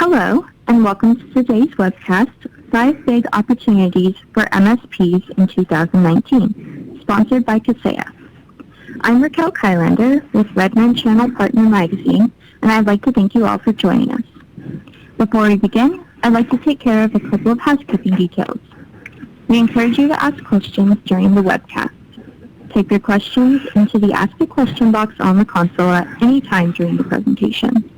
Hello, and welcome to today's webcast, 5 Big Opportunities for MSPs in 2019, sponsored by Kaseya. I'm Raquel Kylander with Redman Channel Partner Magazine, and I'd like to thank you all for joining us. Before we begin, I'd like to take care of a couple of housekeeping details. We encourage you to ask questions during the webcast. Type your questions into the Ask a Question box on the console at any time during the presentation.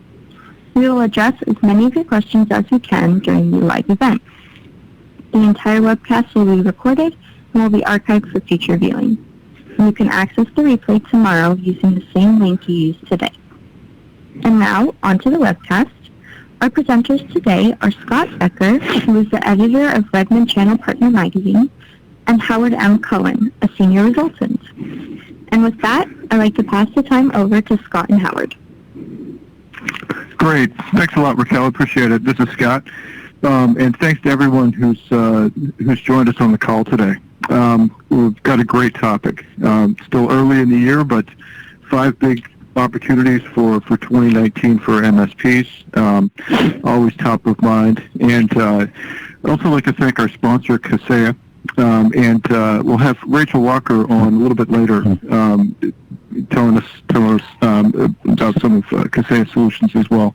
We will address as many of your questions as we can during the live event. The entire webcast will be recorded and will be archived for future viewing. You can access the replay tomorrow using the same link you used today. And now, on to the webcast. Our presenters today are Scott Becker, who is the editor of Redman Channel Partner Magazine, and Howard M. Cohen, a senior resultant. And with that, I'd like to pass the time over to Scott and Howard. Great. Thanks a lot, Raquel. Appreciate it. This is Scott. And thanks to everyone who's joined us on the call today. We've got a great topic. Still early in the year, but 5 big opportunities for 2019 for MSPs. Always top of mind. And I'd also like to thank our sponsor, Kaseya. And we'll have Rachel Walker on a little bit later telling us about some of Kaseya solutions as well.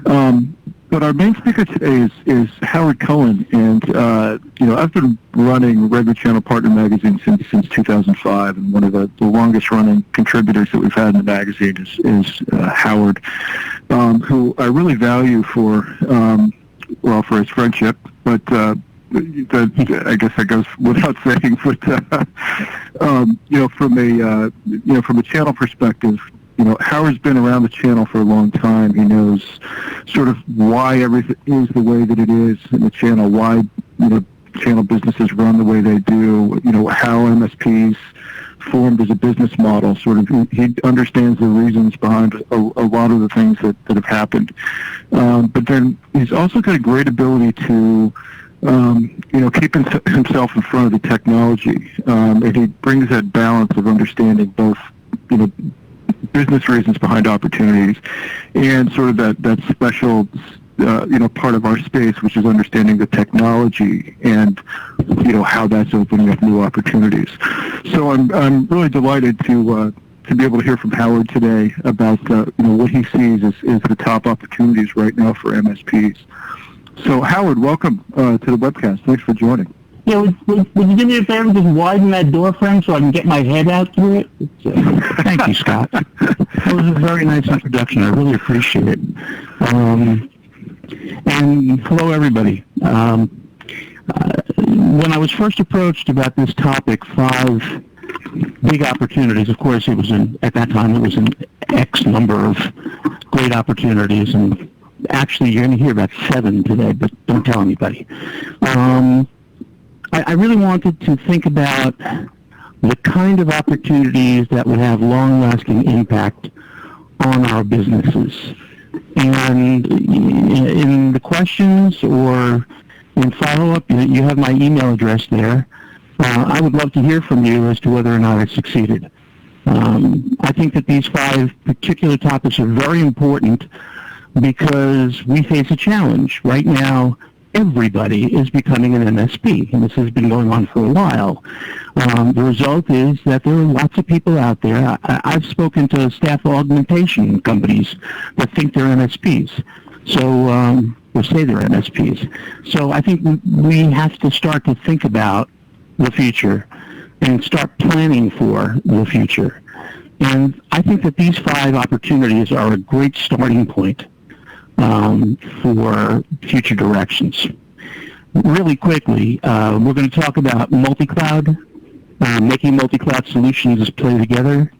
But our main speaker today is Howard Cohen, and I've been running Redman Channel Partner Magazine since 2005, and one of the longest-running contributors that we've had in the magazine is Howard, who I really value for his friendship, but I guess that goes without saying. But from a channel perspective, Howard's been around the channel for a long time. He knows sort of why everything is the way that it is in the channel, why channel businesses run the way they do. How MSPs formed as a business model. Sort of, he understands the reasons behind a lot of the things that have happened. But then he's also got a great ability to keep himself in front of the technology, and he brings that balance of understanding both, business reasons behind opportunities, and sort of that special, part of our space, which is understanding the technology and, how that's opening up new opportunities. So I'm really delighted to be able to hear from Howard today about, what he sees as the top opportunities right now for MSPs. So, Howard, welcome to the webcast. Thanks for joining. Yeah, would you do me a favor, just widen that door frame so I can get my head out through it? Thank you, Scott. That was a very nice introduction. I really appreciate it. And hello, everybody. When I was first approached about this topic, 5 big opportunities, of course, at that time it was an X number of great opportunities, and actually, you're going to hear about 7 today, but don't tell anybody. I really wanted to think about the kind of opportunities that would have long-lasting impact on our businesses. And in the questions or in follow-up, you have my email address there. I would love to hear from you as to whether or not I succeeded. I think that these 5 particular topics are very important because we face a challenge. Right now, everybody is becoming an MSP, and this has been going on for a while. The result is that there are lots of people out there. I've spoken to staff augmentation companies that think they're MSPs, or say they're MSPs. So I think we have to start to think about the future and start planning for the future. And I think that these 5 opportunities are a great starting point for future directions. Really quickly, we're going to talk about multi-cloud, making multi-cloud solutions play together.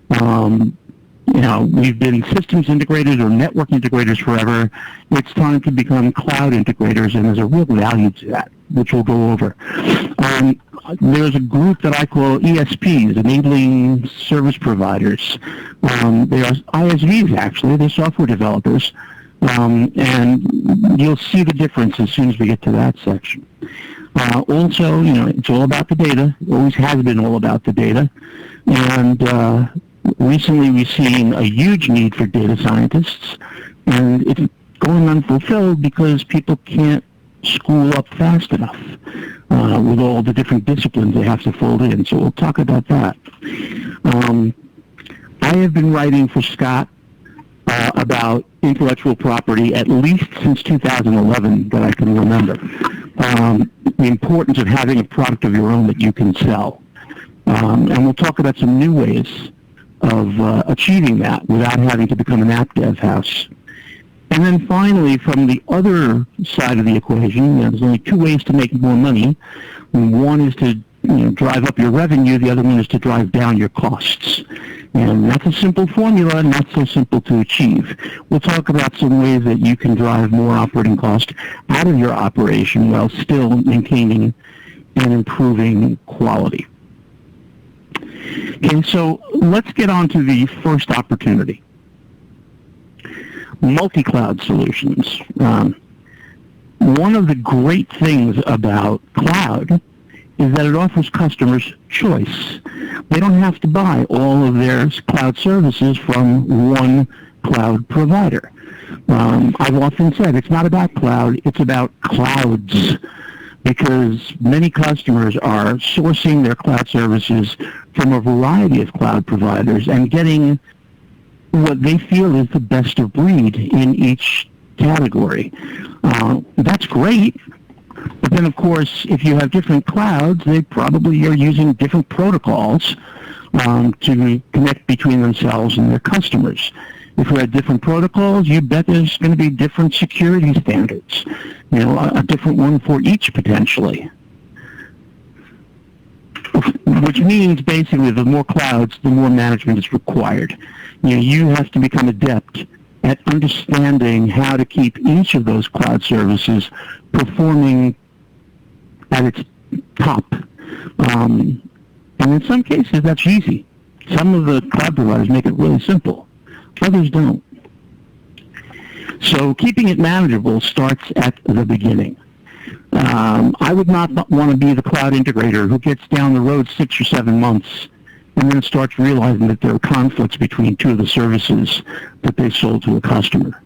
We've been systems integrators or network integrators forever. It's time to become cloud integrators, and there's a real value to that, which we'll go over. There's a group that I call ESPs, enabling service providers. They are ISVs, actually. They're software developers. And you'll see the difference as soon as we get to that section. Also, it's all about the data. It always has been all about the data. And recently we've seen a huge need for data scientists, and it's going unfulfilled because people can't school up fast enough with all the different disciplines they have to fold in. So we'll talk about that. I have been writing for Scott about intellectual property at least since 2011 that I can remember. The importance of having a product of your own that you can sell. And we'll talk about some new ways of achieving that without having to become an app dev house. And then finally, from the other side of the equation, there's only two ways to make more money. One is to drive up your revenue. The other one is to drive down your costs. And that's a simple formula, not so simple to achieve. We'll talk about some ways that you can drive more operating cost out of your operation while still maintaining and improving quality. Okay, so let's get on to the first opportunity. Multi-cloud solutions. One of the great things about cloud is that it offers customers choice. They don't have to buy all of their cloud services from one cloud provider. I've often said it's not about cloud, it's about clouds, because many customers are sourcing their cloud services from a variety of cloud providers and getting what they feel is the best of breed in each category. That's great, but then of course if you have different clouds, they probably are using different protocols to connect between themselves and their customers. If we have different protocols, you bet there's going to be different security standards, a different one for each potentially. Which means basically the more clouds, the more management is required. You have to become adept at understanding how to keep each of those cloud services performing at its top. And in some cases, that's easy. Some of the cloud providers make it really simple. Others don't. So keeping it manageable starts at the beginning. I would not want to be the cloud integrator who gets down the road 6 or 7 months and then starts realizing that there are conflicts between two of the services that they sold to a customer.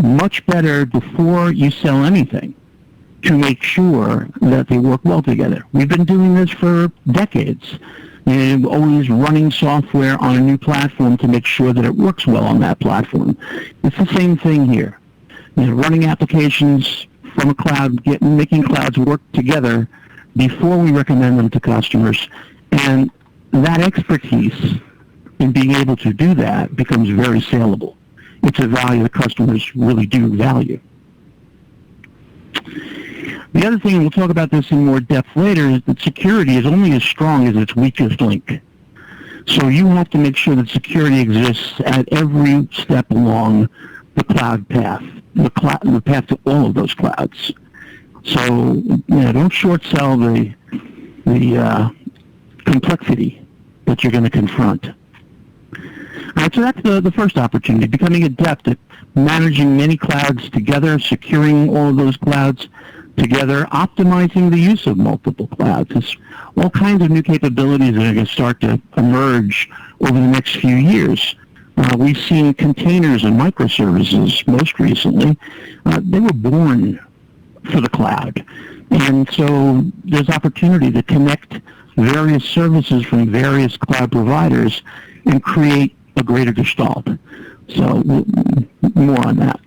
Much better before you sell anything to make sure that they work well together. We've been doing this for decades. Always running software on a new platform to make sure that it works well on that platform. It's the same thing here. Running applications from a cloud, making clouds work together before we recommend them to customers, and that expertise in being able to do that becomes very saleable. It's a value that customers really do value. The other thing, and we'll talk about this in more depth later, is that security is only as strong as its weakest link. So you have to make sure that security exists at every step along the cloud path, the path to all of those clouds. So don't short sell the complexity that you're going to confront. All right, so that's the first opportunity, becoming adept at managing many clouds together, securing all of those clouds together, optimizing the use of multiple clouds. There's all kinds of new capabilities that are going to start to emerge over the next few years. We've seen containers and microservices most recently. They were born for the cloud. And so there's opportunity to connect various services from various cloud providers and create a greater gestalt. So more on that.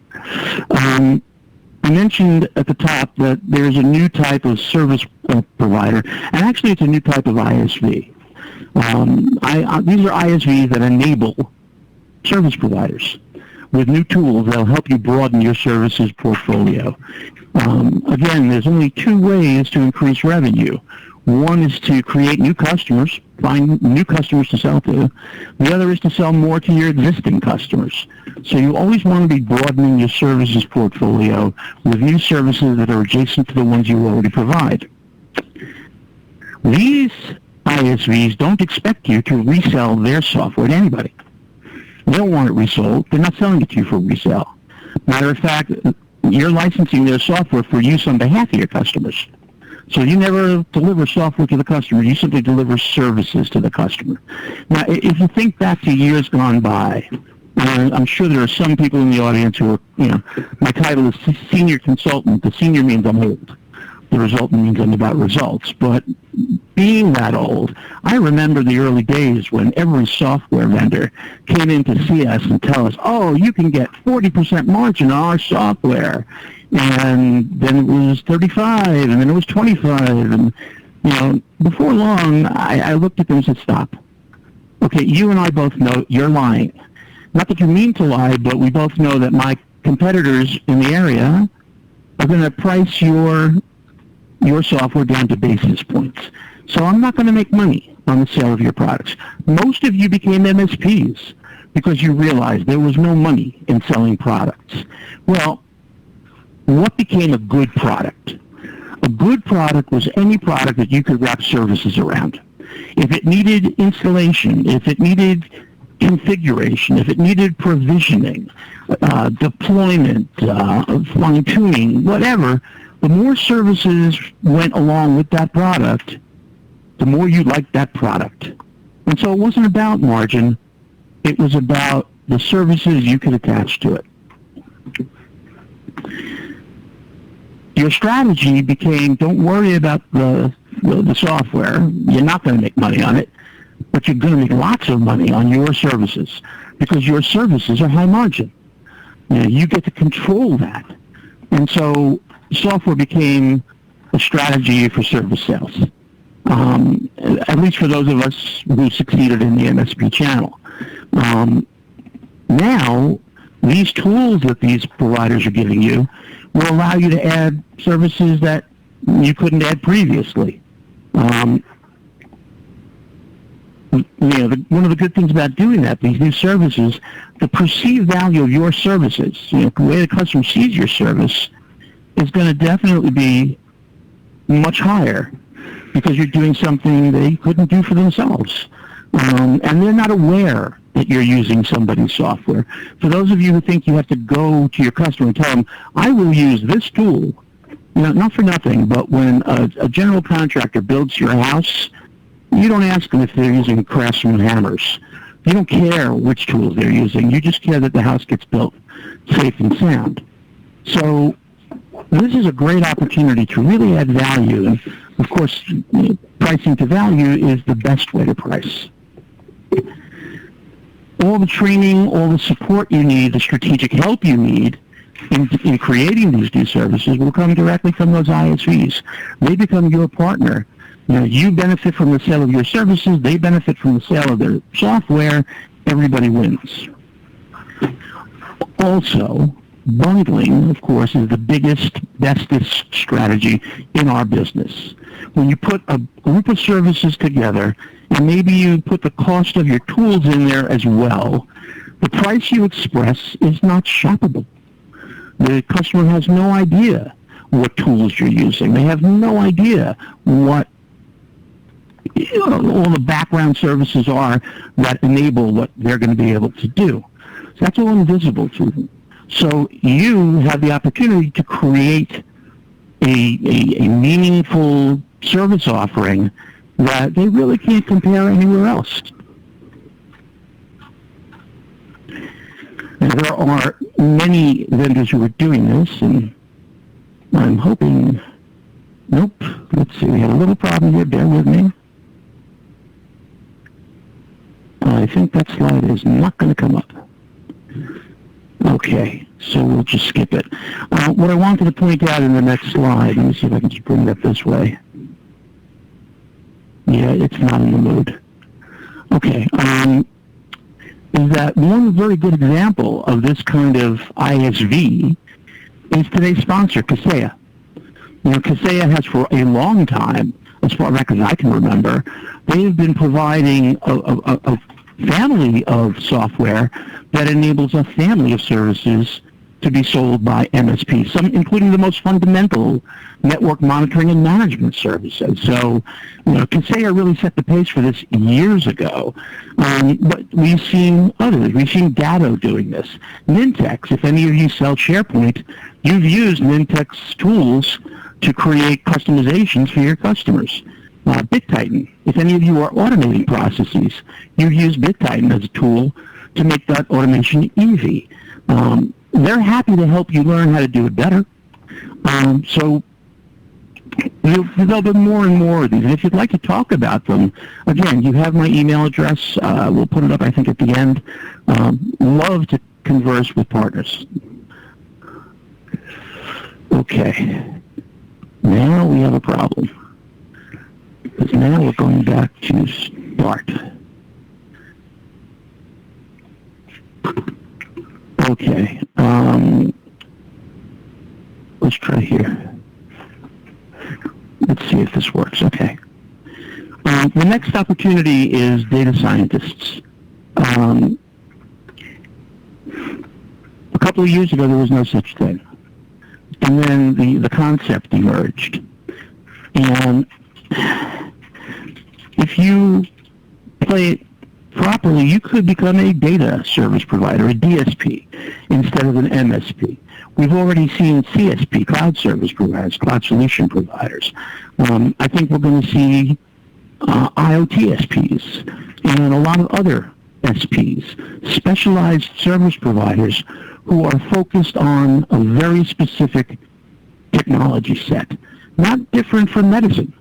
I mentioned at the top that there's a new type of service provider, and actually it's a new type of ISV. These are ISVs that enable service providers with new tools that will help you broaden your services portfolio. Again, there's only two ways to increase revenue. One is to create new customers, find new customers to sell to. The other is to sell more to your existing customers. So you always want to be broadening your services portfolio with new services that are adjacent to the ones you already provide. These ISVs don't expect you to resell their software to anybody. They don't want it resold. They're not selling it to you for resale. Matter of fact, you're licensing their software for use on behalf of your customers. So you never deliver software to the customer. You simply deliver services to the customer. Now, if you think back to years gone by, I'm sure there are some people in the audience who are, my title is senior consultant. The senior means I'm old. The resultant means I'm about results. But being that old, I remember the early days when every software vendor came in to see us and tell us, oh, you can get 40% margin on our software. And then it was 35, and then it was 25. And, before long, I looked at them and said, stop. Okay, you and I both know you're lying. Not that you mean to lie, but we both know that my competitors in the area are going to price your software down to basis points. So I'm not going to make money on the sale of your products. Most of you became MSPs because you realized there was no money in selling products. Well, what became a good product? A good product was any product that you could wrap services around. If it needed installation, if it needed configuration, if it needed provisioning, deployment, fine-tuning, whatever, the more services went along with that product, the more you liked that product. And so it wasn't about margin, it was about the services you could attach to it. Your strategy became, don't worry about the software, you're not going to make money on it, but you're going to make lots of money on your services because your services are high margin. You get to control that. And so software became a strategy for service sales, at least for those of us who succeeded in the MSP channel. Now, these tools that these providers are giving you will allow you to add services that you couldn't add previously. One of the good things about doing that, these new services, the perceived value of your services, the way the customer sees your service is going to definitely be much higher because you're doing something they couldn't do for themselves. And they're not aware that you're using somebody's software. For those of you who think you have to go to your customer and tell them, I will use this tool, not for nothing, but when a general contractor builds your house, you don't ask them if they're using Craftsman hammers. You don't care which tools they're using. You just care that the house gets built safe and sound. So this is a great opportunity to really add value. And, of course, pricing to value is the best way to price. All the training, all the support you need, the strategic help you need in creating these new services will come directly from those ISVs. They become your partner. You benefit from the sale of your services. They benefit from the sale of their software. Everybody wins. Also, bundling, of course, is the biggest, bestest strategy in our business. When you put a group of services together, and maybe you put the cost of your tools in there as well, the price you express is not shoppable. The customer has no idea what tools you're using. They have no idea what all the background services are that enable what they're going to be able to do. So that's all invisible to them. So you have the opportunity to create a meaningful service offering that they really can't compare anywhere else. And there are many vendors who are doing this, and I'm hoping, nope, let's see, we have a little problem here, bear with me. I think that slide is not going to come up. Okay, so we'll just skip it. What I wanted to point out in the next slide, let me see if I can just bring it up this way. Yeah, it's not in the mood. Okay, is that one very good example of this kind of ISV is today's sponsor, Kaseya. Kaseya has for a long time, as far back as I can remember, they've been providing a family of software that enables a family of services to be sold by MSPs, some including the most fundamental network monitoring and management services. So, Kaseya really set the pace for this years ago. But we've seen others. We've seen Datto doing this. Nintex, if any of you sell SharePoint, you've used Nintex tools to create customizations for your customers. BitTitan, if any of you are automating processes, you've used BitTitan as a tool to make that automation easy. They're happy to help you learn how to do it better. So there'll be more and more of these. And if you'd like to talk about them, again, you have my email address. We'll put it up, I think, at the end. Love to converse with partners. Okay. Now we have a problem. Because now we're going back to start. Okay. Let's try here. Let's see if this works. Okay. The next opportunity is data scientists. A couple of years ago, there was no such thing. And then the concept emerged. And if you play it properly, you could become a data service provider, a DSP, instead of an MSP. We've already seen CSP, cloud service providers, cloud solution providers. I think we're going to see IoT SPs and a lot of other SPs, specialized service providers who are focused on a very specific technology set. Not different from medicine.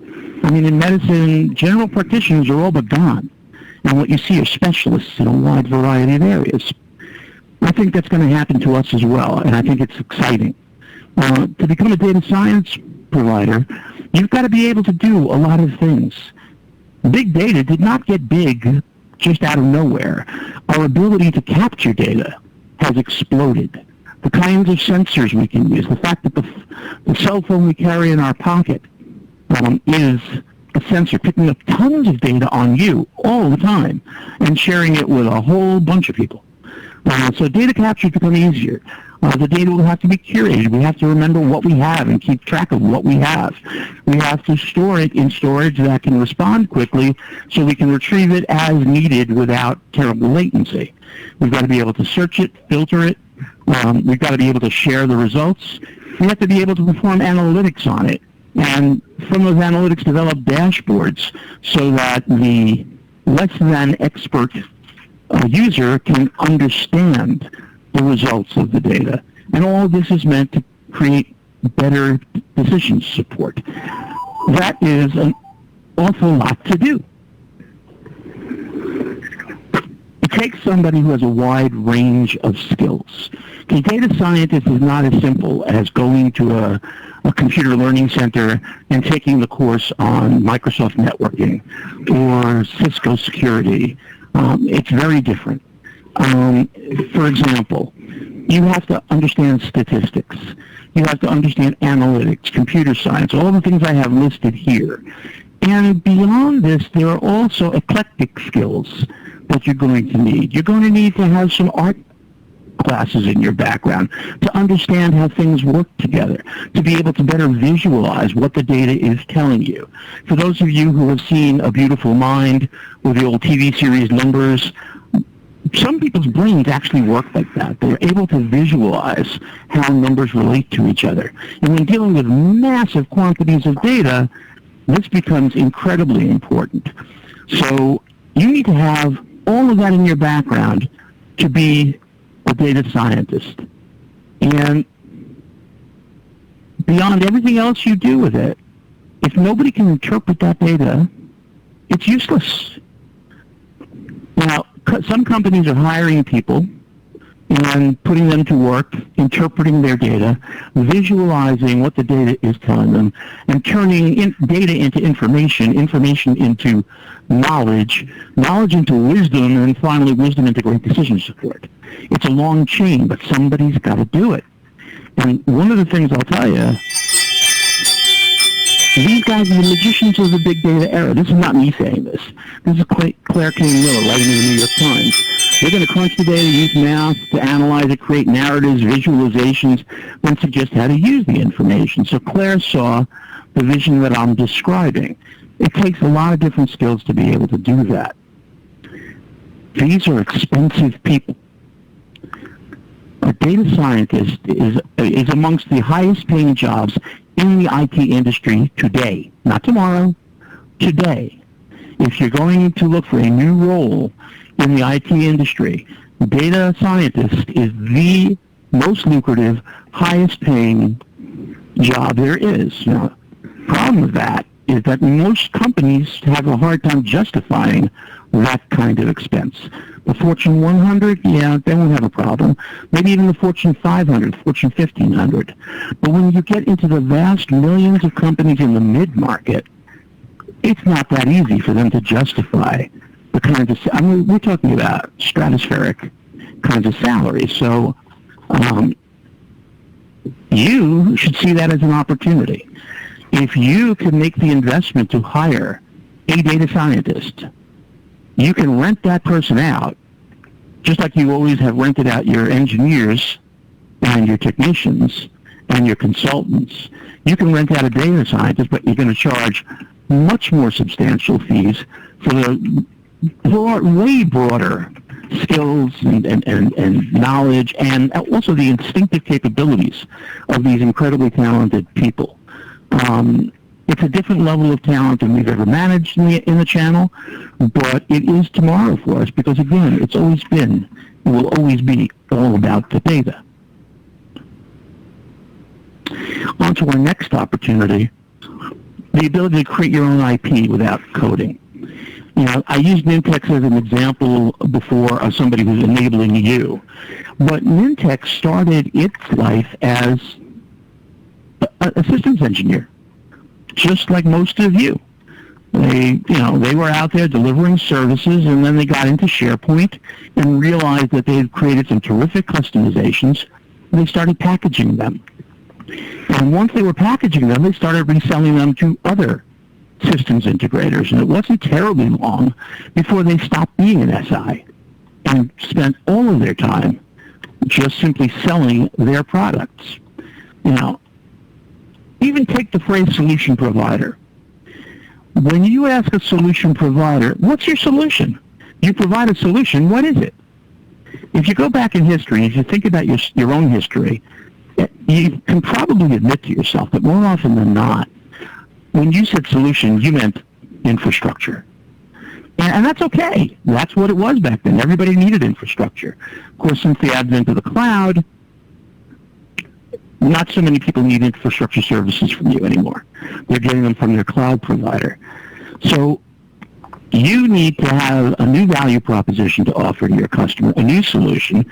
I mean, in medicine, general practitioners are all but gone. And what you see are specialists in a wide variety of areas. I think that's going to happen to us as well, and I think it's exciting. To become a data science provider, you've got to be able to do a lot of things. Big data did not get big just out of nowhere. Our ability to capture data has exploded. The kinds of sensors we can use, the fact that the cell phone we carry in our pocket is a sensor picking up tons of data on you all the time and sharing it with a whole bunch of people. So data capture become easier. The data will have to be curated. We have to remember what we have and keep track of what we have. We have to store it in storage that can respond quickly so we can retrieve it as needed without terrible latency. We've got to be able to search it, filter it. We've got to be able to share the results. We have to be able to perform analytics on it. And from those analytics, develop dashboards so that the less than expert user can understand the results of the data. And all of this is meant to create better decision support. That is an awful lot to do. It takes somebody who has a wide range of skills. A data scientist is not as simple as going to a computer learning center and taking the course on Microsoft networking or Cisco security. It's very different. For example, you have to understand statistics. You have to understand analytics, computer science, all the things I have listed here. And beyond this, there are also eclectic skills that you're going to need. You're going to need to have some art classes in your background to understand how things work together, to be able to better visualize what the data is telling you. For those of you who have seen A Beautiful Mind or the old TV series Numbers, some people's brains actually work like that. They're able to visualize how numbers relate to each other. And when dealing with massive quantities of data, this becomes incredibly important. So you need to have all of that in your background to be a data scientist. And beyond everything else you do with it, if nobody can interpret that data, it's useless. Now, some companies are hiring people and putting them to work, interpreting their data, visualizing what the data is telling them, and turning data into information, information into knowledge, knowledge into wisdom, and finally wisdom into great decision support. It's a long chain, but somebody's got to do it. And one of the things I'll tell you, these guys are the magicians of the big data era. This is not me saying this. This is Claire Kane Miller writing in the New York Times. They're going to crunch the data, use math to analyze it, create narratives, visualizations, then suggest how to use the information. So Claire saw the vision that I'm describing. It takes a lot of different skills to be able to do that. These are expensive people. A data scientist is amongst the highest paying jobs in the IT industry today, not tomorrow, today. If you're going to look for a new role in the IT industry, data scientist is the most lucrative, highest paying job there is. Now, problem with that is that most companies have a hard time justifying that kind of expense. The Fortune 100, yeah, they won't have a problem. Maybe even the Fortune 500, Fortune 1500. But when you get into the vast millions of companies in the mid-market, it's not that easy for them to justify the kinds of, I mean, we're talking about stratospheric kinds of salaries. So you should see that as an opportunity. If you can make the investment to hire a data scientist, you can rent that person out, just like you always have rented out your engineers and your technicians and your consultants. You can rent out a data scientist, but you're going to charge much more substantial fees for the way broader skills and knowledge, and also the instinctive capabilities of these incredibly talented people. It's a different level of talent than we've ever managed in the channel, but it is tomorrow for us because, again, it's always been, it will always be all about the data. On to our next opportunity, the ability to create your own IP without coding. You know, I used Nintex as an example before of somebody who's enabling you, but Nintex started its life as a systems engineer, just like most of you. They were out there delivering services, and then they got into SharePoint and realized that they had created some terrific customizations, and they started packaging them. And once they were packaging them, they started reselling them to other systems integrators, and it wasn't terribly long before they stopped being an SI and spent all of their time just simply selling their products. Now, even take the phrase solution provider. When you ask a solution provider, what's your solution? You provide a solution, what is it? If you go back in history, if you think about your own history, you can probably admit to yourself that more often than not, when you said solution, you meant infrastructure. And that's okay. That's what it was back then. Everybody needed infrastructure. Of course, since the advent of the cloud, not so many people need infrastructure services from you anymore. They're getting them from their cloud provider. So you need to have a new value proposition to offer to your customer, a new solution,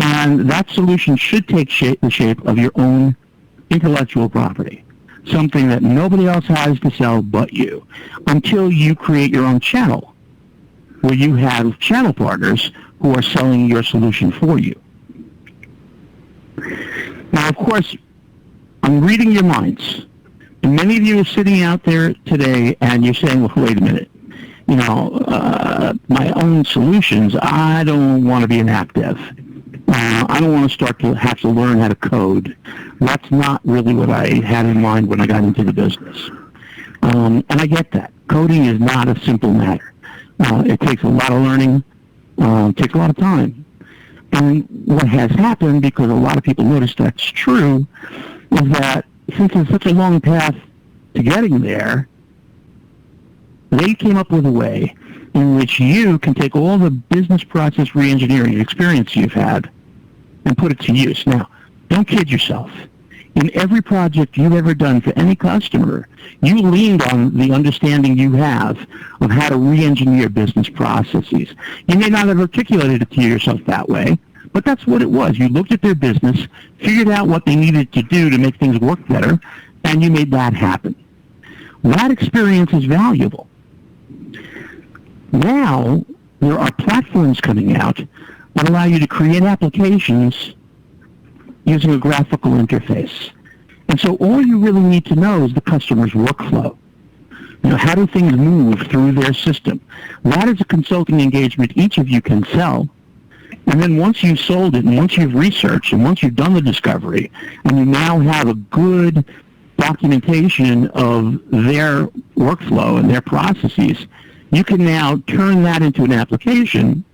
and that solution should take the shape of your own intellectual property, something that nobody else has to sell but you, until you create your own channel, where you have channel partners who are selling your solution for you. Now, of course, I'm reading your minds. And many of you are sitting out there today and you're saying, well, wait a minute. You know, my own solutions, I don't want to be an app dev. I don't want to start to have to learn how to code. That's not really what I had in mind when I got into the business. And I get that. Coding is not a simple matter. It takes a lot of learning. It takes a lot of time. And what has happened, because a lot of people notice that's true, is that since it's such a long path to getting there, they came up with a way in which you can take all the business process re-engineering experience you've had and put it to use. Now, don't kid yourself. In every project you've ever done for any customer, you leaned on the understanding you have of how to re-engineer business processes. You may not have articulated it to yourself that way, but that's what it was. You looked at their business, figured out what they needed to do to make things work better, and you made that happen. That experience is valuable. Now, there are platforms coming out that allow you to create applications using a graphical interface. And so all you really need to know is the customer's workflow. You know, how do things move through their system? That is a consulting engagement each of you can sell. And then once you've sold it, and once you've researched, and once you've done the discovery, and you now have a good documentation of their workflow and their processes, you can now turn that into an application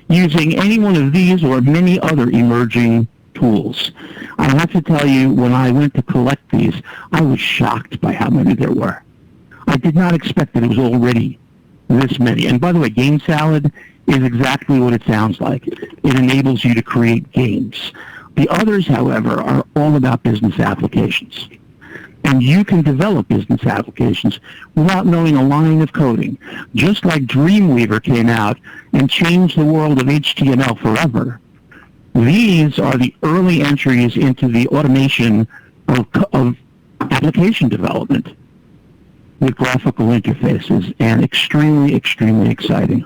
using any one of these or many other emerging tools. I have to tell you, when I went to collect these, I was shocked by how many there were. I did not expect that it was already this many. And by the way, Game Salad is exactly what it sounds like. It enables you to create games. The others, however, are all about business applications. And you can develop business applications without knowing a line of coding. Just like Dreamweaver came out and changed the world of HTML forever, these are the early entries into the automation of application development with graphical interfaces, and extremely, extremely exciting.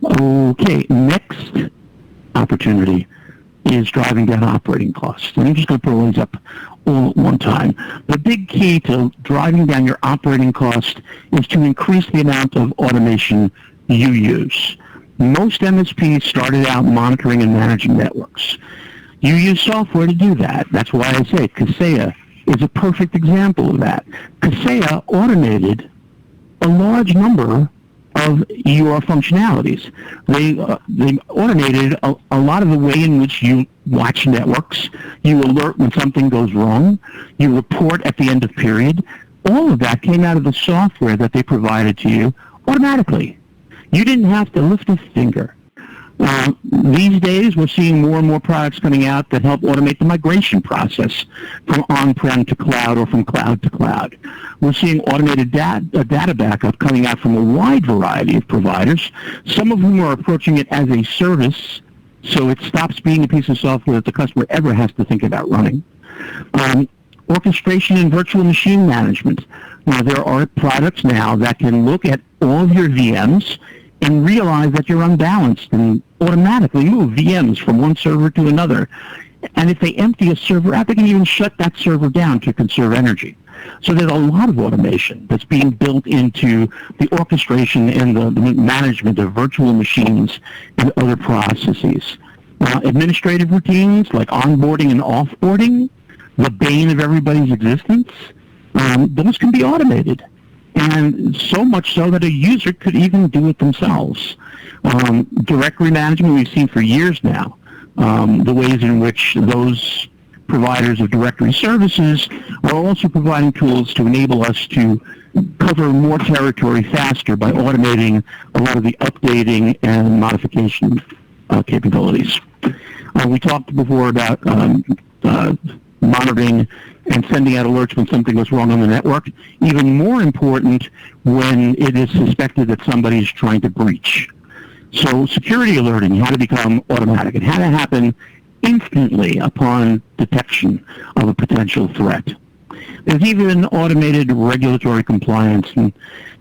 Okay, next opportunity is driving down operating costs. And I'm just going to put all these up all at one time. The big key to driving down your operating cost is to increase the amount of automation you use. Most MSPs started out monitoring and managing networks. You use software to do that. That's why I say Kaseya is a perfect example of that. Kaseya automated a large number of your functionalities. They automated a lot of the way in which you watch networks. You alert when something goes wrong. You report at the end of period. All of that came out of the software that they provided to you automatically. You didn't have to lift a finger. These days, we're seeing more and more products coming out that help automate the migration process from on-prem to cloud or from cloud to cloud. We're seeing automated data backup coming out from a wide variety of providers, some of whom are approaching it as a service, so it stops being a piece of software that the customer ever has to think about running. Orchestration and virtual machine management. Now, there are products now that can look at all of your VMs and realize that you're unbalanced and automatically move VMs from one server to another. And if they empty a server out, they can even shut that server down to conserve energy. So there's a lot of automation that's being built into the orchestration and the management of virtual machines and other processes. Administrative routines like onboarding and offboarding, the bane of everybody's existence, those can be automated. And so much so that a user could even do it themselves. Directory management we've seen for years now. The ways in which those providers of directory services are also providing tools to enable us to cover more territory faster by automating a lot of the updating and modification capabilities. We talked before about monitoring and sending out alerts when something goes wrong on the network. Even more important when it is suspected that somebody is trying to breach. So security alerting had to become automatic. It had to happen instantly upon detection of a potential threat. There's even automated regulatory compliance. And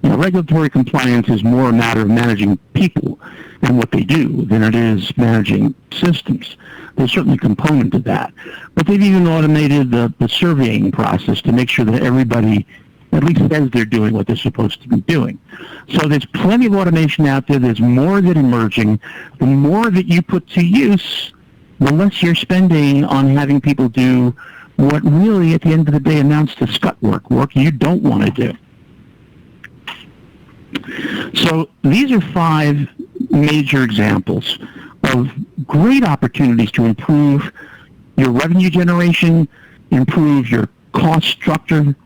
regulatory compliance is more a matter of managing people and what they do than it is managing systems. There's certainly a component of that. But they've even automated the surveying process to make sure that everybody at least says they're doing what they're supposed to be doing. So there's plenty of automation out there. There's more of it emerging. The more that you put to use, the less you're spending on having people do what really, at the end of the day, amounts to scut work you don't want to do. So these are 5 major examples of great opportunities to improve your revenue generation, improve your cost structure,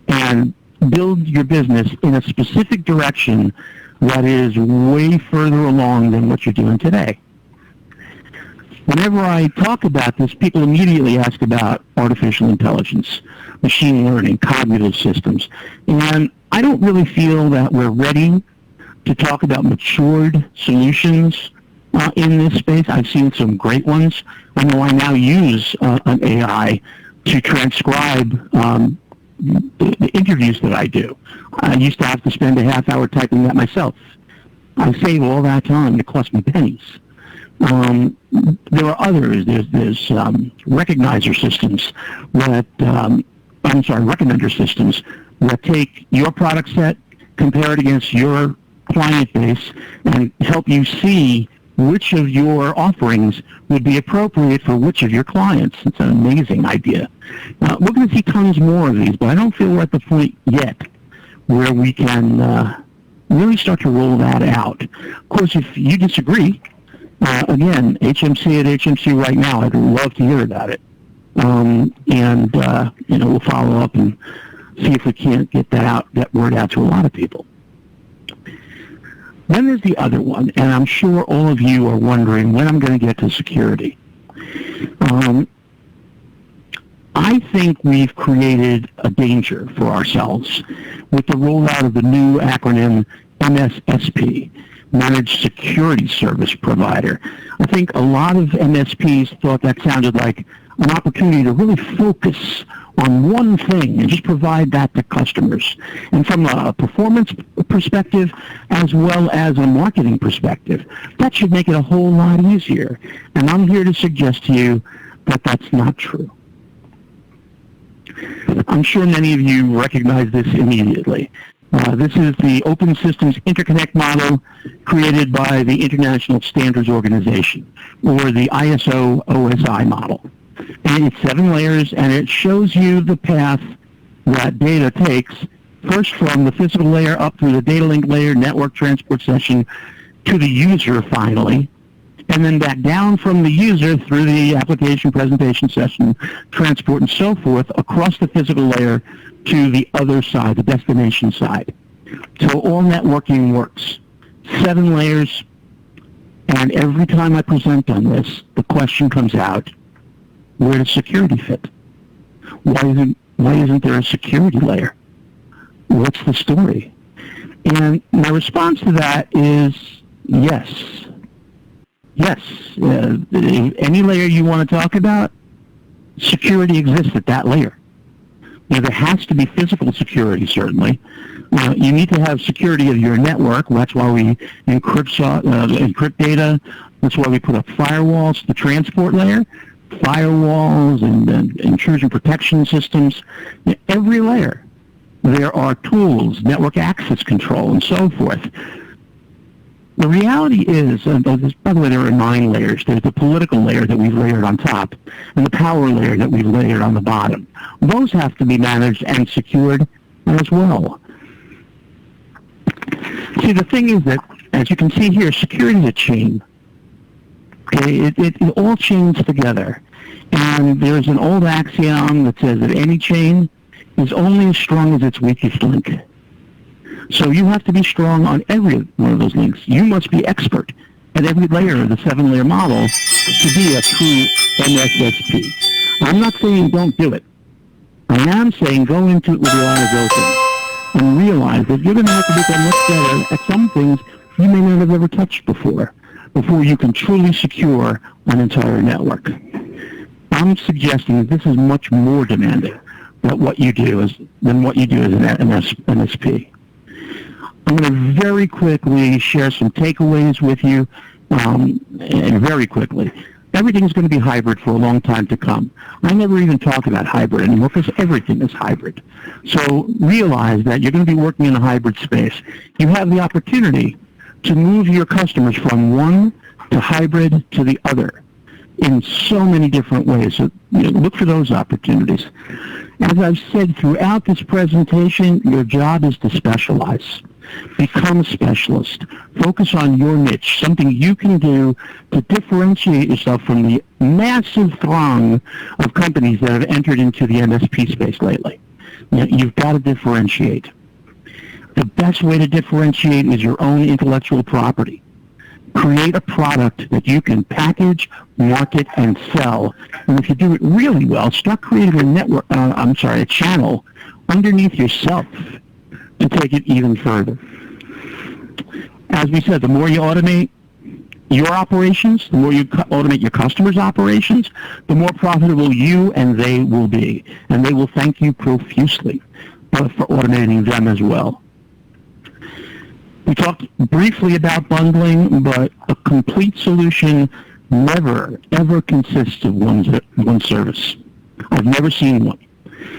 and build your business in a specific direction that is way further along than what you're doing today. Whenever I talk about this, people immediately ask about artificial intelligence, machine learning, cognitive systems. And I don't really feel that we're ready to talk about matured solutions in this space. I've seen some great ones. I know I now use an AI to transcribe the interviews that I do. I used to have to spend a half hour typing that myself. I save all that time. It costs me pennies. There are others. There's recognizer systems that, recommender systems that take your product set, compare it against your client base, and help you see which of your offerings would be appropriate for which of your clients. It's an amazing idea. We're going to see tons more of these, but I don't feel we're at the point yet where we can really start to roll that out. Of course, if you disagree, again, HMC at HMC right now, I'd love to hear about it. We'll follow up and see if we can't get that word out to a lot of people. Then there's the other one, and I'm sure all of you are wondering when I'm going to get to security. I think we've created a danger for ourselves with the rollout of the new acronym MSSP, Managed Security Service Provider. I think a lot of MSPs thought that sounded like an opportunity to really focus on one thing and just provide that to customers. And from a performance perspective as well as a marketing perspective, that should make it a whole lot easier. And I'm here to suggest to you that that's not true. I'm sure many of you recognize this immediately. This is the Open Systems Interconnect model created by the International Standards Organization, or the ISO OSI model. And it's 7 layers, and it shows you the path that data takes, first from the physical layer up through the data link layer, network transport session, to the user finally, and then back down from the user through the application presentation session, transport, and so forth, across the physical layer to the other side, the destination side. So all networking works. 7 layers, and every time I present on this, the question comes out, where does security fit? Why isn't there a security layer? What's the story? And my response to that is yes. Yes, any layer you want to talk about, security exists at that layer. Now, there has to be physical security, certainly. You need to have security of your network. That's why we encrypt data. That's why we put up firewalls, the transport layer, firewalls and intrusion protection systems. Every layer, there are tools, network access control, and so forth. The reality is, by the way, there are 9 layers. There's the political layer that we've layered on top, and the power layer that we've layered on the bottom. Those have to be managed and secured as well. See, the thing is that, as you can see here, security is a chain. Okay, it all chains together. And there's an old axiom that says that any chain is only as strong as its weakest link. So you have to be strong on every one of those links. You must be expert at every layer of the 7-layer model to be a true MSSP. I'm not saying don't do it. I am saying go into it with your eyes open and realize that you're going to have to become much better at some things you may not have ever touched before you can truly secure an entire network. I'm suggesting that this is much more demanding than what you do as an MSP. I'm going to very quickly share some takeaways with you, and very quickly. Everything's going to be hybrid for a long time to come. I never even talk about hybrid anymore because everything is hybrid. So realize that you're going to be working in a hybrid space. You have the opportunity to move your customers from one to hybrid to the other in so many different ways. So look for those opportunities. As I've said throughout this presentation, your job is to specialize. Become a specialist. Focus on your niche, something you can do to differentiate yourself from the massive throng of companies that have entered into the MSP space lately. You've got to differentiate. The best way to differentiate is your own intellectual property. Create a product that you can package, market, and sell. And if you do it really well, start creating a channel underneath yourself to take it even further. As we said, the more you automate your operations, the more you automate your customers' operations, the more profitable you and they will be. And they will thank you profusely for automating them as well. We talked briefly about bundling, but a complete solution never, ever consists of one service. I've never seen one.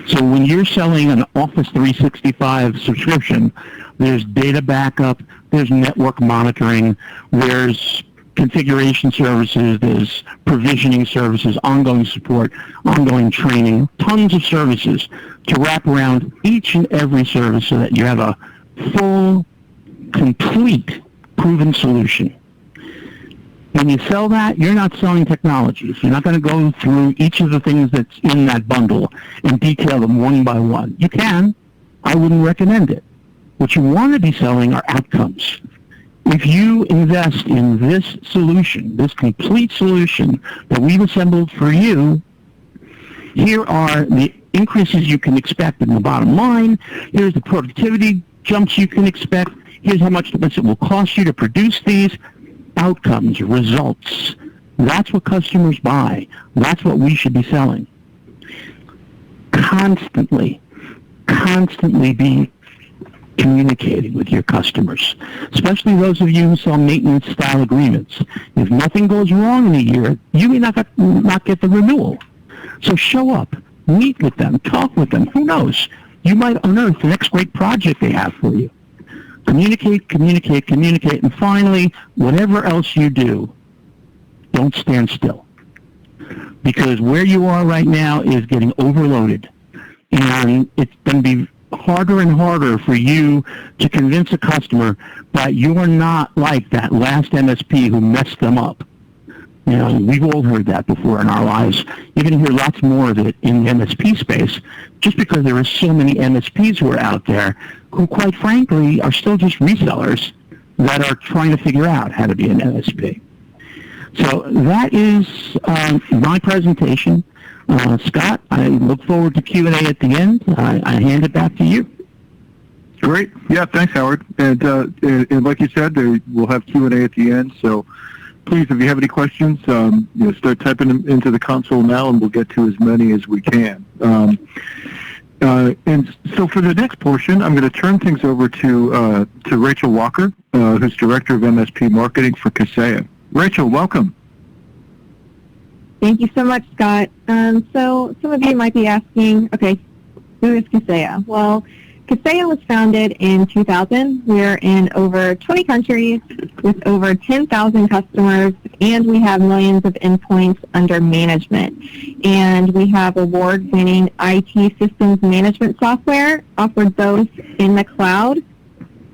So when you're selling an Office 365 subscription, there's data backup, there's network monitoring, there's configuration services, there's provisioning services, ongoing support, ongoing training, tons of services to wrap around each and every service so that you have a full, complete, proven solution. When you sell that, you're not selling technologies. You're not going to go through each of the things that's in that bundle and detail them one by one. You can. I wouldn't recommend it. What you want to be selling are outcomes. If you invest in this solution, this complete solution that we've assembled for you, here are the increases you can expect in the bottom line. Here's the productivity jumps you can expect. Here's how much it will cost you to produce these outcomes, results. That's what customers buy. That's what we should be selling. Constantly be communicating with your customers, especially those of you who sell maintenance-style agreements. If nothing goes wrong in a year, you may not get the renewal. So show up, meet with them, talk with them. Who knows? You might unearth the next great project they have for you. Communicate, and finally, whatever else you do, don't stand still. Because where you are right now is getting overloaded. And it's going to be harder and harder for you to convince a customer that you're not like that last MSP who messed them up. You know, we've all heard that before in our lives. You're going to hear lots more of it in the MSP space, just because there are so many MSPs who are out there who, quite frankly, are still just resellers that are trying to figure out how to be an MSP. So that is my presentation. Scott, I look forward to Q&A at the end. I hand it back to you. Great. Yeah, thanks, Howard. And like you said, we'll have Q&A at the end. So please, if you have any questions, start typing them into the console now, and we'll get to as many as we can. And so for the next portion, I'm going to turn things over to Rachel Walker, who's Director of MSP Marketing for Kaseya. Rachel, welcome. Thank you so much, Scott. So some of you might be asking, okay, who is Kaseya? Well, Kaseya was founded in 2000. We're in over 20 countries with over 10,000 customers, and we have millions of endpoints under management. And we have award-winning IT systems management software offered both in the cloud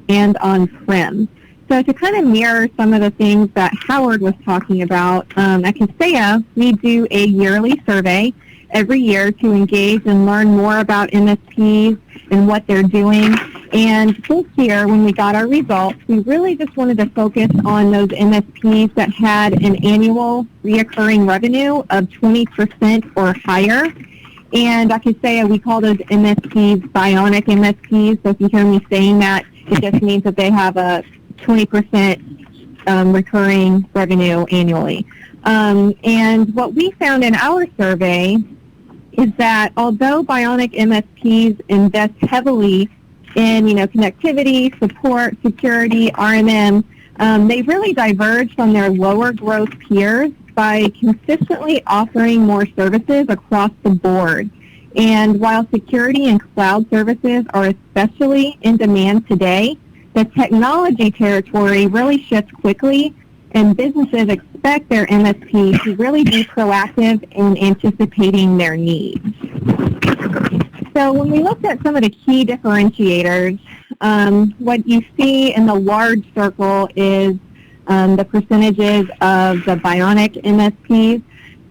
and on-prem. So to kind of mirror some of the things that Howard was talking about, at Kaseya, we do a yearly survey every year to engage and learn more about MSPs and what they're doing. And this year, when we got our results, we really just wanted to focus on those MSPs that had an annual reoccurring revenue of 20% or higher. And at Kaseya, we call those MSPs bionic MSPs. So if you hear me saying that, it just means that they have a 20% recurring revenue annually. And what we found in our survey is that although bionic MSPs invest heavily in, connectivity, support, security, RMM, they really diverge from their lower growth peers by consistently offering more services across the board. And while security and cloud services are especially in demand today, the technology territory really shifts quickly, and businesses expect their MSPs to really be proactive in anticipating their needs. So when we looked at some of the key differentiators, what you see in the large circle is the percentages of the bionic MSPs.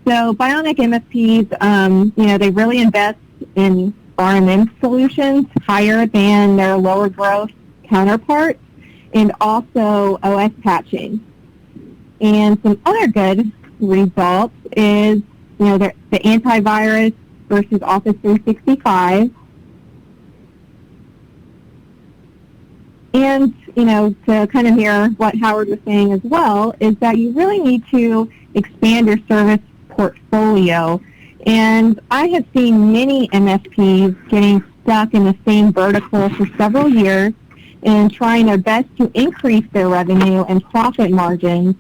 So bionic MSPs, they really invest in RMM solutions higher than their lower growth counterparts, and also OS patching. And some other good results is, the antivirus versus Office 365. And, to kind of hear what Howard was saying as well, is that you really need to expand your service portfolio. And I have seen many MSPs getting stuck in the same vertical for several years and trying their best to increase their revenue and profit margins.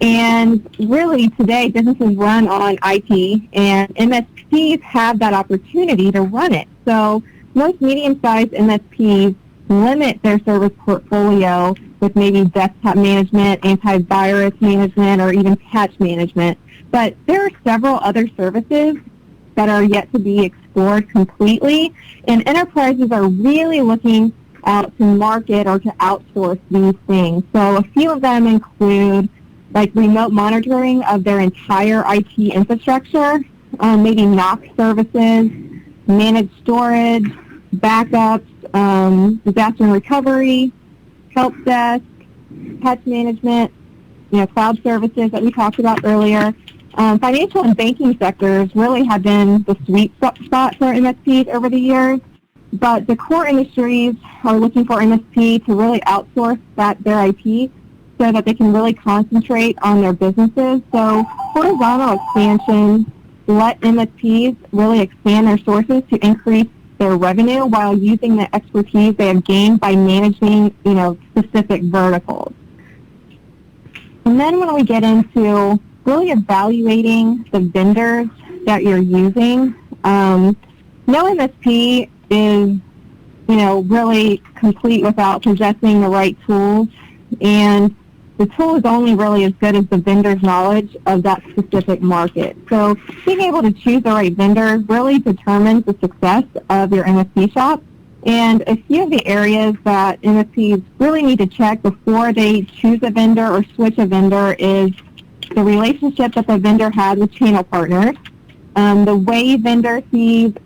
And really today, businesses run on IT, and MSPs have that opportunity to run it. So most medium-sized MSPs limit their service portfolio with maybe desktop management, antivirus management, or even patch management. But there are several other services that are yet to be explored completely, and enterprises are really looking out to market or to outsource these things. So a few of them include like remote monitoring of their entire IT infrastructure, maybe NOC services, managed storage, backups, disaster and recovery, help desk, patch management, cloud services that we talked about earlier. Financial and banking sectors really have been the sweet spot for MSPs over the years, but the core industries are looking for MSP to really outsource their IP so that they can really concentrate on their businesses. So horizontal expansion let MSPs really expand their sources to increase their revenue while using the expertise they have gained by managing, specific verticals. And then when we get into really evaluating the vendors that you're using, no MSP is, really complete without possessing the right tools. And the tool is only really as good as the vendor's knowledge of that specific market. So being able to choose the right vendor really determines the success of your MSP shop. And a few of the areas that MSPs really need to check before they choose a vendor or switch a vendor is the relationship that the vendor had with channel partners, the way vendor sees the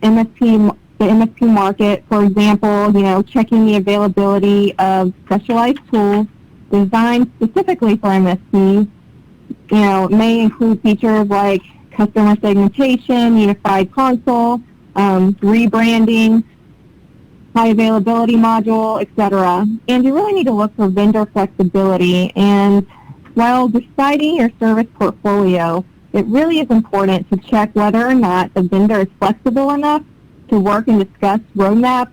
MSP market, for example, checking the availability of specialized tools designed specifically for MSPs, may include features like customer segmentation, unified console, rebranding, high availability module, etc. And you really need to look for vendor flexibility. And while deciding your service portfolio, it really is important to check whether or not the vendor is flexible enough to work and discuss roadmaps,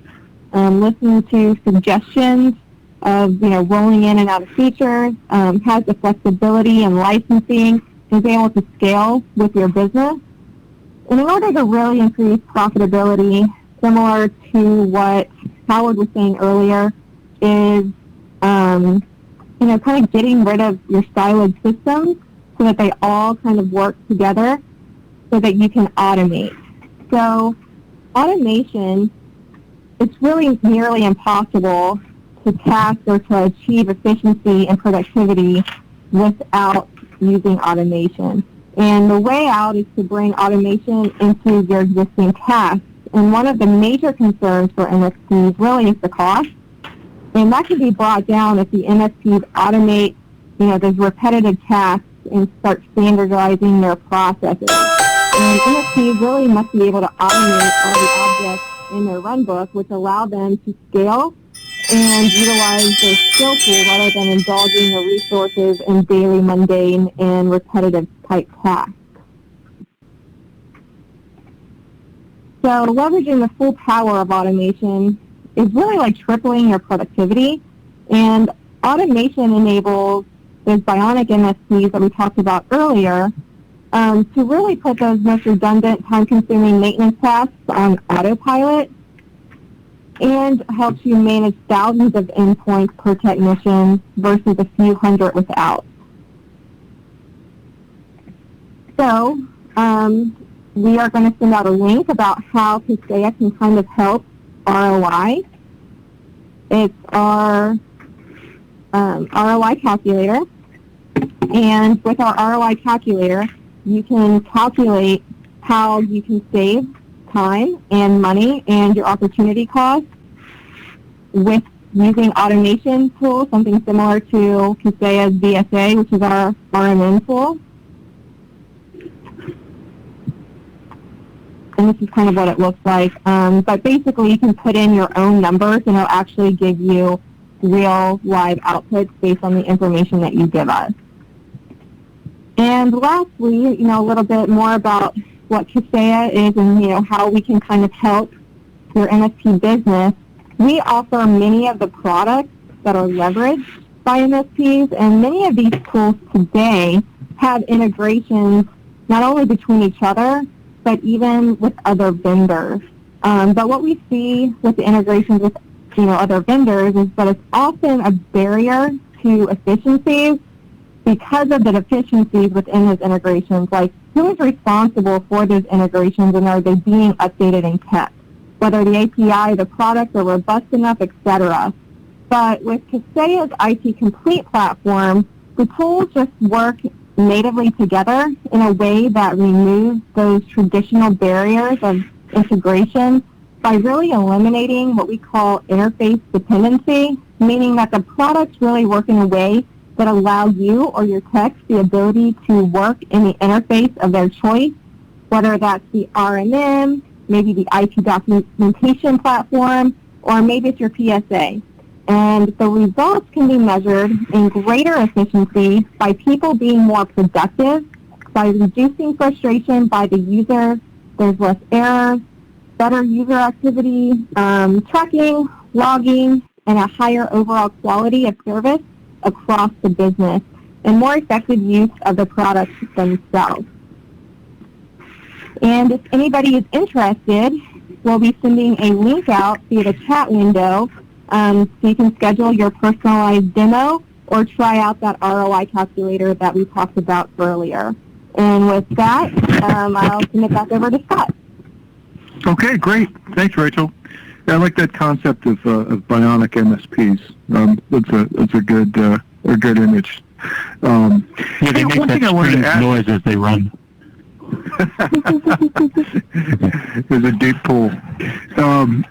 listen to suggestions of rolling in and out of features, has the flexibility and licensing to be able to scale with your business. And in order to really increase profitability, similar to what Howard was saying earlier, is kind of getting rid of your siloed systems so that they all kind of work together so that you can automate. So automation, it's really nearly impossible to task or to achieve efficiency and productivity without using automation. And the way out is to bring automation into your existing tasks. And one of the major concerns for MSPs really is the cost. And that can be brought down if the MSPs automate, those repetitive tasks and start standardizing their processes. And MSPs really must be able to automate all the objects in their runbook, which allow them to scale and utilize their skill pool rather than indulging their resources in daily, mundane, and repetitive type tasks. So leveraging the full power of automation is really like tripling your productivity. And automation enables those bionic MSPs that we talked about earlier to really put those most redundant, time-consuming maintenance tasks on autopilot, and helps you manage thousands of endpoints per technician versus a few hundred without. So we are going to send out a link about how Kaseya can kind of help ROI. It's our ROI calculator. And with our ROI calculator, you can calculate how you can save time and money and your opportunity cost with using automation tools, something similar to Kaseya's VSA, which is our RMN tool. And this is kind of what it looks like. But basically, you can put in your own numbers, and it'll actually give you real live outputs based on the information that you give us. And lastly, a little bit more about what Kaseya is and, how we can kind of help your MSP business. We offer many of the products that are leveraged by MSPs, and many of these tools today have integrations not only between each other, but even with other vendors. But what we see with the integrations with other vendors is that it's often a barrier to efficiencies because of the deficiencies within those integrations. Like, who is responsible for those integrations, and are they being updated and kept? Whether the API, the product are robust enough, etc. But with Kaseya's IT Complete platform, the tools just work natively together in a way that removes those traditional barriers of integration by really eliminating what we call interface dependency, meaning that the products really work in a way that allow you or your techs the ability to work in the interface of their choice, whether that's the RMM, maybe the IT documentation platform, or maybe it's your PSA. And the results can be measured in greater efficiency by people being more productive, by reducing frustration by the user. There's less errors, better user activity, tracking, logging, and a higher overall quality of service across the business, and more effective use of the products themselves. And if anybody is interested, we'll be sending a link out via the chat window so you can schedule your personalized demo or try out that ROI calculator that we talked about earlier. And with that, I'll send it back over to Scott. Okay, great. Thanks, Rachel. Yeah, I like that concept of bionic MSPs. That's a good image. Yeah, they make that strange noise as they run. There's a deep pool. And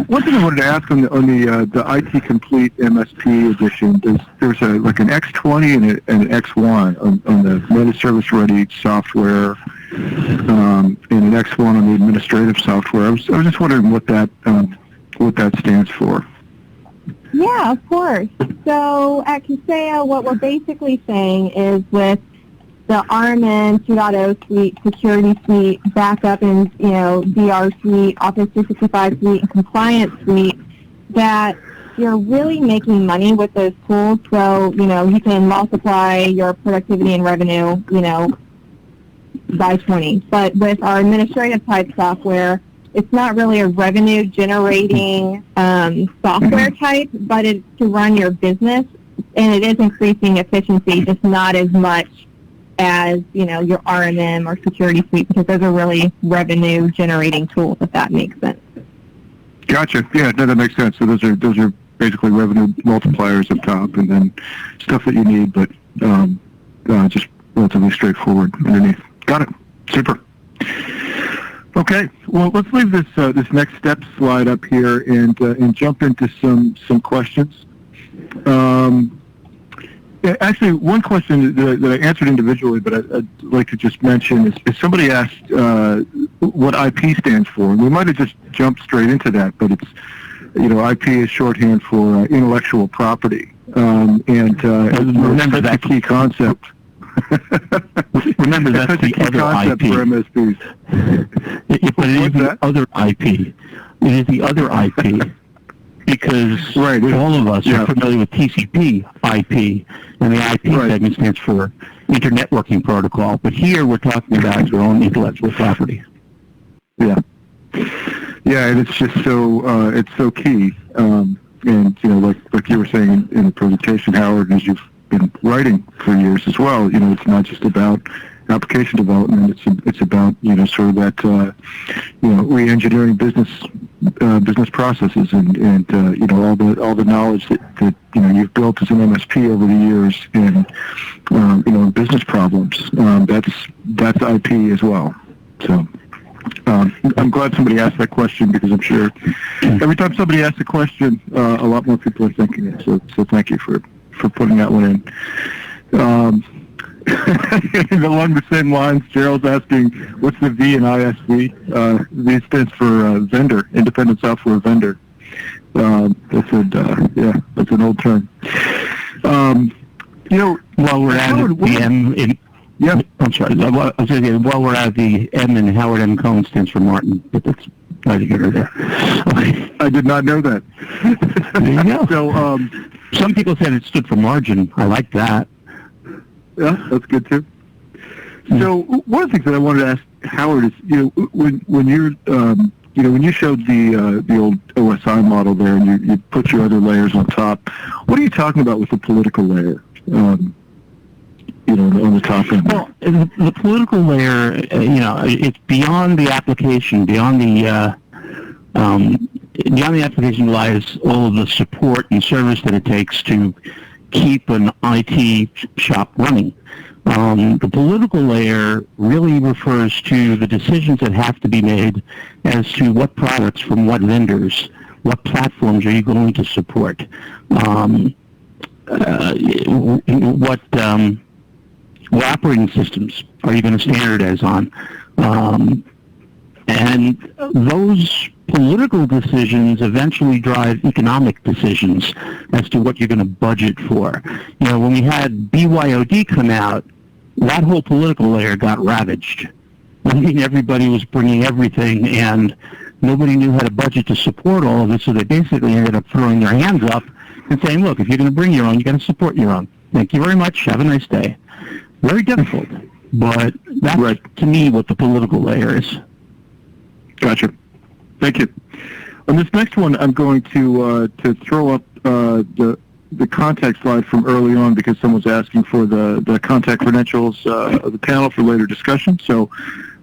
one thing I wanted to ask on the IT Complete MSP edition, there's like an X20 and an X1 on the managed service ready software, and an X1 on the administrative software. I was just wondering what that stands for. Yeah, of course. So at Kaseya, what we're basically saying is with the RMN 2.0 suite, security suite, backup and DR suite, Office 365 suite, and compliance suite, that you're really making money with those tools. So you can multiply your productivity and revenue by 20. But with our administrative type software, it's not really a revenue generating software type, but it's to run your business, and it is increasing efficiency, just not as much as your RMM or security suite, because those are really revenue generating tools, if that makes sense. Gotcha. Yeah, no, that makes sense. So those are basically revenue multipliers up top, and then stuff that you need, but just relatively straightforward underneath. Got it. Super. Okay. Well, let's leave this next step slide up here and jump into some questions. Actually, one question that I answered individually, but I'd like to just mention is somebody asked what IP stands for. We might have just jumped straight into that, but it's IP is shorthand for intellectual property, and remember that key concept. Remember that's the other IP for MSPs. But it is the other IP. It is the other IP. Because all of us are familiar with TCP IP, and the IP segment stands for Internet Networking Protocol. But here we're talking about your own intellectual property. Yeah, and it's just so key. And like you were saying in the presentation, Howard, as you've been writing for years as well, it's not just about application development. It's about sort of that re-engineering business processes and all the knowledge that you've built as an MSP over the years in business problems. That's IP as well. So I'm glad somebody asked that question, because I'm sure every time somebody asks a question, a lot more people are thinking it. So thank you for putting that one in. Along the same lines, Gerald's asking, what's the V in ISV? V stands for vendor, independent software vendor. That's an old term. While we're at the M in... Yeah. I'm sorry. While we're at the M in Howard M. Cohn stands for Martin, but that's neither here nor there. I did not know that. There you go. So, some people said it stood for margin. I like that. Yeah, that's good too. So one of the things that I wanted to ask Howard is, when you're, when you showed the old OSI model there, and you put your other layers on top, what are you talking about with the political layer? On the top end. Well, the political layer, it's beyond the application, beyond the application lies all of the support and service that it takes to keep an IT shop running. The political layer really refers to the decisions that have to be made as to what products from what vendors, what platforms are you going to support. what operating systems are you going to standardize on? And those political decisions eventually drive economic decisions as to what you're going to budget for. When we had BYOD come out, that whole political layer got ravaged. I mean, everybody was bringing everything, and nobody knew how to budget to support all of it, so they basically ended up throwing their hands up and saying, look, if you're going to bring your own, you got to support your own. Thank you very much. Have a nice day. Very difficult, but that's, right, to me, what the political layer is. Gotcha. Thank you. On this next one, I'm going to throw up the contact slide from early on because someone's asking for the contact credentials of the panel for later discussion. So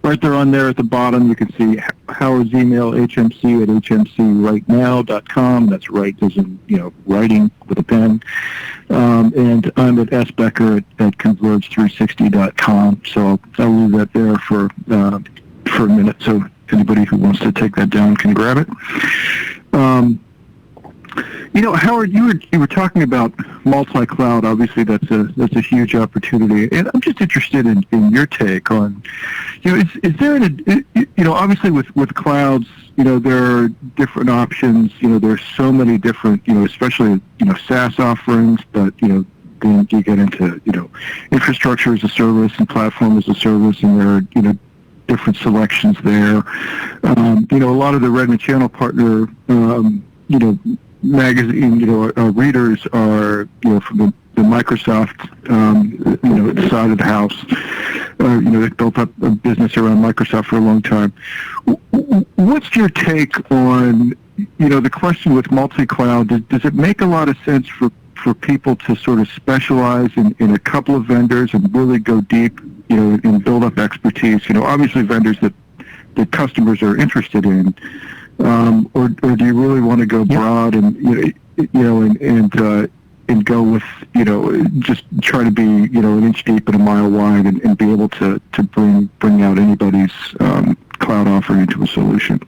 right there on there at the bottom, you can see Howard's email, hmc@hmcrightnow.com. That's right as in, writing with a pen. And I'm at sbecker at converge360.com. So I'll leave that there for a minute. So anybody who wants to take that down can grab it. Howard, you were talking about multi-cloud. Obviously, that's a huge opportunity, and I'm just interested in your take on, is there obviously with clouds, there are different options. There's so many different, especially SaaS offerings, but then you get into infrastructure as a service and platform as a service, and there are different selections there. A lot of the Redmond Channel Partner, magazine, readers are, from the Microsoft, side of the house. They've built up a business around Microsoft for a long time. What's your take on, the question with multi-cloud? Does it make a lot of sense for people to sort of specialize in a couple of vendors and really go deep, and build up expertise? Obviously vendors that customers are interested in. Or do you really want to go broad and and go with just try to be an inch deep and a mile wide and be able to bring out anybody's cloud offering into a solution?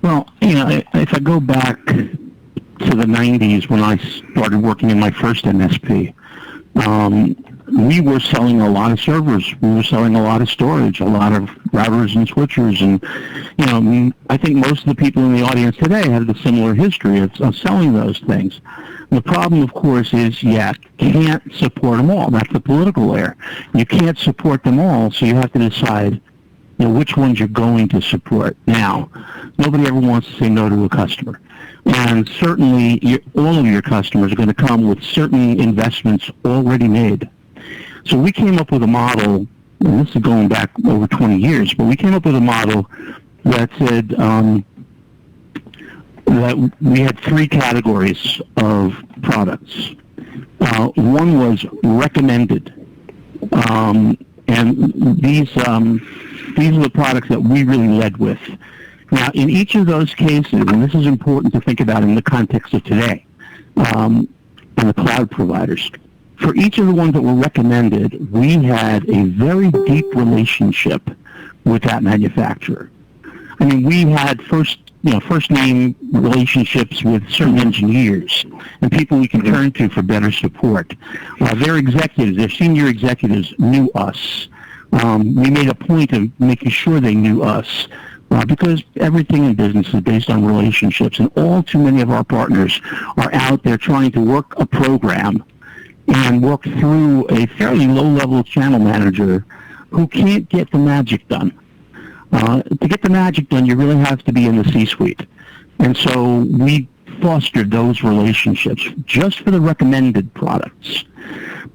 Well, if I go back to the 90s when I started working in my first MSP, we were selling a lot of servers. We were selling a lot of storage, a lot of routers and switchers. And, I think most of the people in the audience today have a similar history of selling those things. The problem, of course, is you can't support them all. That's the political layer. You can't support them all, so you have to decide which ones you're going to support. Now, nobody ever wants to say no to a customer. And certainly, all of your customers are going to come with certain investments already made. So we came up with a model, and this is going back over 20 years, but we came up with a model that said that we had three categories of products. One was recommended, and these are the products that we really led with. Now, in each of those cases, and this is important to think about in the context of today, and the cloud providers, for each of the ones that were recommended, we had a very deep relationship with that manufacturer. I mean, we had first name relationships with certain engineers and people we can turn to for better support. Their executives, their senior executives knew us. We made a point of making sure they knew us. Because everything in business is based on relationships, and all too many of our partners are out there trying to work a program and work through a fairly low-level channel manager who can't get the magic done. To get the magic done, you really have to be in the C-suite. And so we fostered those relationships just for the recommended products.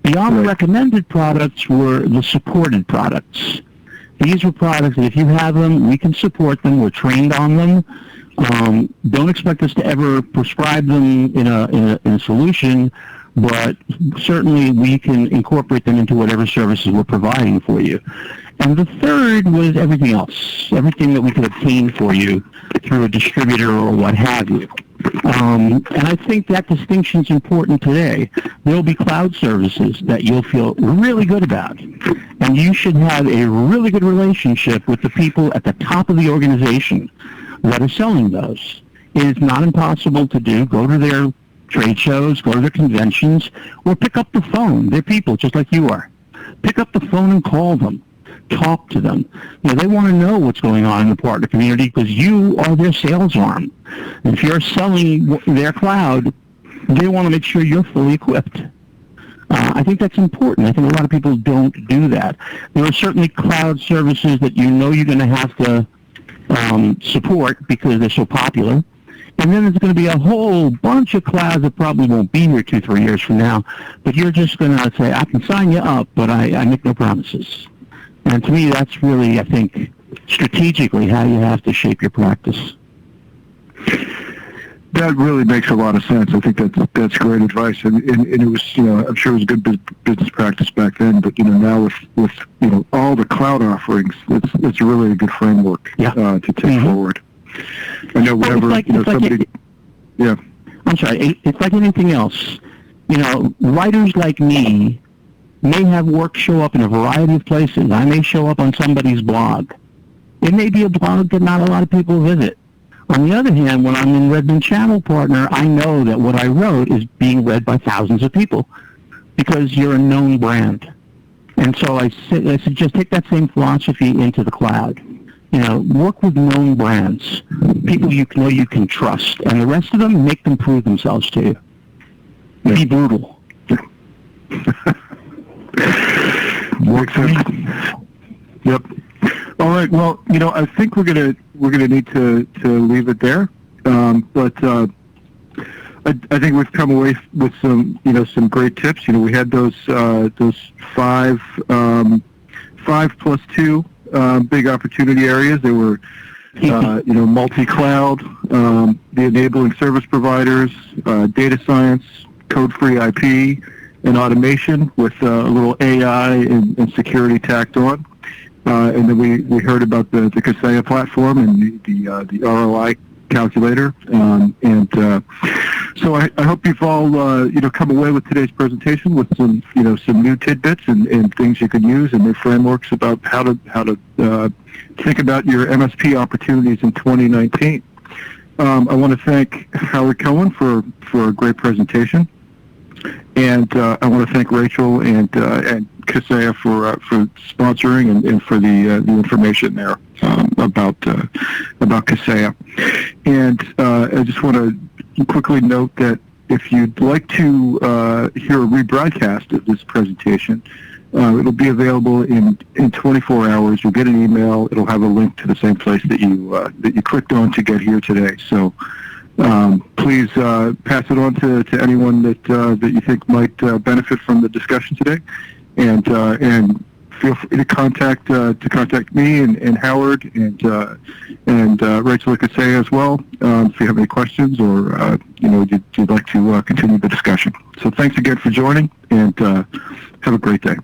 Beyond the recommended products were the supported products. These were products that if you have them, we can support them. We're trained on them. Don't expect us to ever prescribe them in a solution, but certainly we can incorporate them into whatever services we're providing for you. And the third was everything else, everything that we could obtain for you through a distributor or what have you. And I think that distinction is important today. There will be cloud services that you'll feel really good about, and you should have a really good relationship with the people at the top of the organization that are selling those. It is not impossible to do. Go to their trade shows, go to their conventions, or pick up the phone. They're people just like you are. Pick up the phone and call them. Talk to them. They want to know what's going on in the partner community because you are their sales arm. If you're selling their cloud, they want to make sure you're fully equipped. I think that's important. I think a lot of people don't do that. There are certainly cloud services that you're going to have to support because they're so popular. And then there's going to be a whole bunch of clouds that probably won't be here 2-3 years from now. But you're just going to say, I can sign you up, but I make no promises. And to me, that's really, I think, strategically how you have to shape your practice. That really makes a lot of sense. I think that's great advice, and it was, I'm sure it was good business practice back then. But now with all the cloud offerings, it's really a good framework to take forward. I know whenever somebody, I'm sorry. It's like anything else. Writers like me may have work show up in a variety of places. I may show up on somebody's blog. It may be a blog that not a lot of people visit. On the other hand, when I'm in Redmond Channel Partner, I know that what I wrote is being read by thousands of people because you're a known brand. And so I suggest take that same philosophy into the cloud. Work with known brands, people you know you can trust, and the rest of them, make them prove themselves to you. Be brutal. Makes sense. Yep. All right. Well, I think we're gonna need to leave it there. But I think we've come away with some great tips. We had those 5 plus 2 big opportunity areas. They were multi-cloud, the enabling service providers, data science, code-free IP, and automation with a little AI and security tacked on. And then we heard about the Kaseya platform and the ROI calculator. So I hope you've all come away with today's presentation with some new tidbits and things you can use and new frameworks about how to think about your MSP opportunities in 2019. I want to thank Howard Cohen for a great presentation. And I want to thank Rachel and Kaseya for sponsoring and for the information there about Kaseya. And I just want to quickly note that if you'd like to hear a rebroadcast of this presentation, it'll be available in 24 hours. You'll get an email. It'll have a link to the same place that you clicked on to get here today. So. Please pass it on to anyone that you think might benefit from the discussion today, and feel free to contact me and Howard and Rachel Kaseya as well if you have any questions or you'd like to continue the discussion. So thanks again for joining, and have a great day.